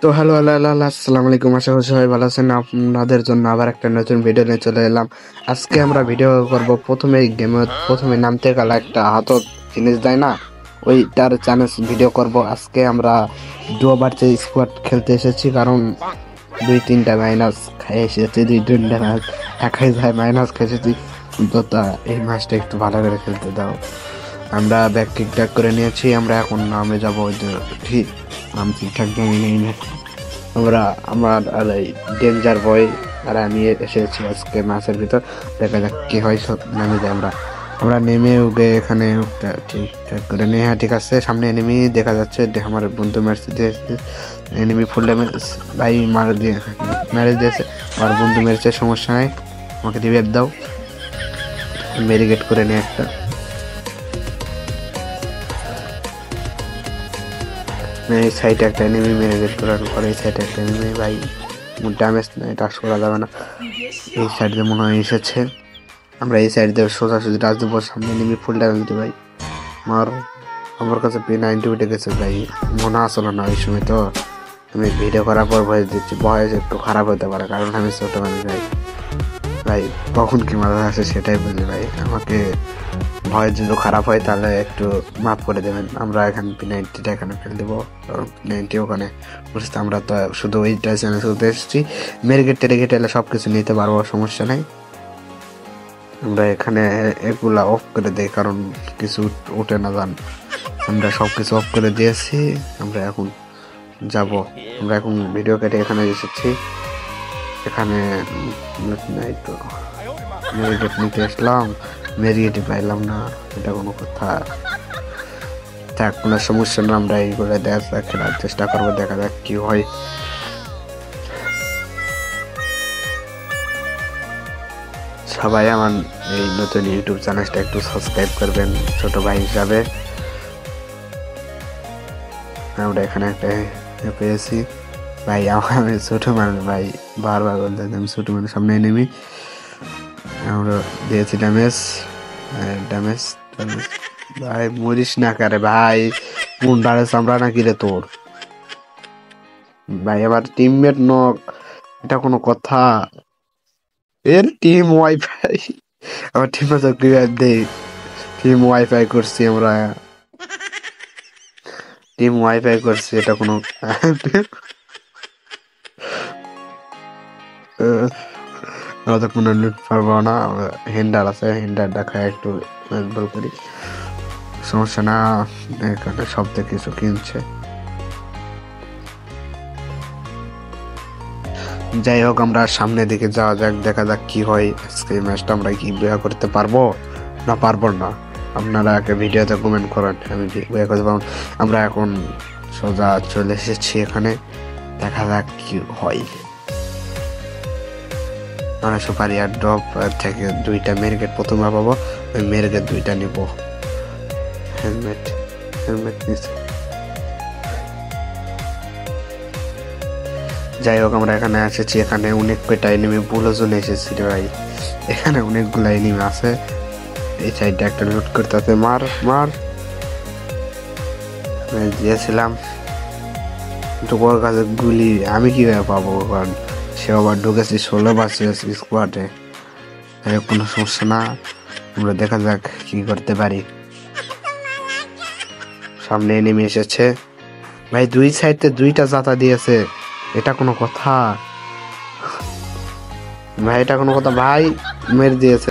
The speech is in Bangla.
তো হ্যালো হ্যালো হ্যালো হ্যালো, আসসালামু আলাইকুম। আশা করি সবাই ভালো আছেন। আপনাদের জন্য আবার একটা নতুন ভিডিও নিয়ে চলে এলাম। আজকে আমরা ভিডিও করব প্রথমে গেমে প্রথমে নামতে গেলে একটা হাতত জিনিস দেয় না, ওইটার চ্যালেঞ্জ ভিডিও করব। আজকে আমরা দুবার যে স্কোয়াড খেলতে এসেছি, কারণ দুই তিনটা মাইনাস খেয়ে এসেছি, দুই তিনটা ম্যাচ একাই যায় মাইনাস খেয়েছি। তো এই ম্যাচটা একটু ভালো করে খেলতে দাও। আমরা ব্যাক ঠিকঠাক করে নিয়েছি, আমরা এখন নামে যাবো। ঠিক নাম ঠিকঠাক জানি নেই না আমরা। আমার আর এই ডেঞ্জার বয় আর আমি এসেছি আজকে ম্যাচের ভিতর। দেখা যাক কি হয়। সব নামে যাই আমরা। আমরা নেমে উঠে এখানে ঠিকঠাক করে নিয়ে, হ্যাঁ ঠিক আছে। সামনে এনিমি দেখা যাচ্ছে, আমার বন্ধু মারছে দিয়েছে। এনিমি ফুল ড্যামেজ ভাই মেরে দিয়েছে। আমার বন্ধু মেরেছে, সমস্যা নাই, আমাকে রিভাইভ দাও। মেরিগেট করে নিয়ে একটা এই সাইডে একটা এনিমি মেরিগেট করার পরে এই সাইডে একটা এনিমি ভাই ড্যামেজ নেই, টাচ করা যাবে না। এই সাইড দিয়ে মনে হয় এসেছে, আমরা এই সাইড দিয়ে সোজাসুজি টাচ দেবো। সামনে এনিমি ফুল ড্যামেজ দিতে ভাই। আমার কাছে P90 উঠে গেছে ভাই, মনে আসলো না ওই সময়। তো আমি ভিডিও করার পর ভয়েস দিচ্ছি, ভয়েস একটু খারাপ হতে পারে, কারণ আমি ছোট মানুষ ভাই। ভাই কখন কি মাথা আসে সেটাই বুঝি ভাই। আমাকে ভয়েস যদি খারাপ হয় তাহলে একটু মাফ করে দেবেন। আমরা এখানে P90টা এখানে ফেলে দেবো, কারণ P90 ওখানে বুঝতে। আমরা তো শুধু ওইটা চ্যানেল শুধু এসেছি, মেরিগেট টেরিগেট এলে সব কিছু নিতে পারবো, সমস্যা নেই। আমরা এখানে এগুলা অফ করে দিই, কারণ কিছু উঠে না যান। আমরা সব কিছু অফ করে দিয়েছি। আমরা এখন যাব, আমরা এখন ভিডিও কেটে এখানে এসেছি। এখানে নাই তো, মেরিগেট নিতে আসলাম, মেরিগেটই পাইলাম না। এটা কোনো কথা? থাক, কোনো সমস্যা না। আমরা এইগুলো খেলার চেষ্টা করবো, দেখা যাক কি হয়। সবাই আমার এই নতুন ইউটিউব চ্যানেলটা একটু সাবস্ক্রাইব করবেন ছোট ভাই হিসাবে। আমরা এখানে একটা পেয়েছি ভাই। আমি ছোট মানুষ ভাই, বারবার বলতে আমি ছোট মানুষ। সামনে নেমি আমরা দিয়েছি ড্যামেজ ড্যামেজ ভাই। মরিস না কারে ভাই, মুন্ডারে চামড়া নাকি রে তোর ভাই? আমার টিমমেট নক, এটা কোনো কথা? এর টিম ওয়াইফাই, আমার টিম দে টিম ওয়াইফাই করছি আমরা, টিম ওয়াইফাই করছি, এটা কোনো আমরা তো কোনো লুট পারবো না। হেন্ডার আছে, হেন্ডার দেখায় একটু বল করি, সমস্যা না। এখানে সব থেকে কিছু কিনছে। যাই হোক, আমরা সামনের দিকে যাওয়া যাক, দেখা যাক কি হয়। আজকে এই ম্যাচটা আমরা কি বিয়া করতে পারবো না পারবো না, আপনারা আগে ভিডিওতে কমেন্ট করেন, আমি বিয়া করতে পারবো। আমরা এখন সোজা চলে এসেছি এখানে, দেখা যাক কি হয়। আমরা সুপারি আর ড্রপ থেকে দুইটা মেরিগেট প্রথমে পাবো, ওই মেরিগেট দুইটা নিব। হেলমেট হেলমেট নিচ্ছে। যাই হোক, আমরা এখানে এসেছি, এখানে অনেক কয়টা এনিমি বুলো জোনে এসেছি রে ভাই। এখানে অনেকগুলা এনিমি আছে। এই সাইডে একটা লুট করতে আছে, মার মার দিয়েছিলাম। কিন্তু ওর কাছে গুলি আমি কিভাবে পাবো, কারণ সে আবার ঢুকেছি 16 ভার্সেস স্কোয়াডে। কোনো সমস্যা না, আমরা দেখা যাক কি করতে পারি। সামনে এনিমি এসেছে ভাই, দুই সাইডে দুইটা জাতা দিয়েছে, এটা কোনো কথা ভাই? এটা কোনো কথা ভাই? মেরে দিয়েছে।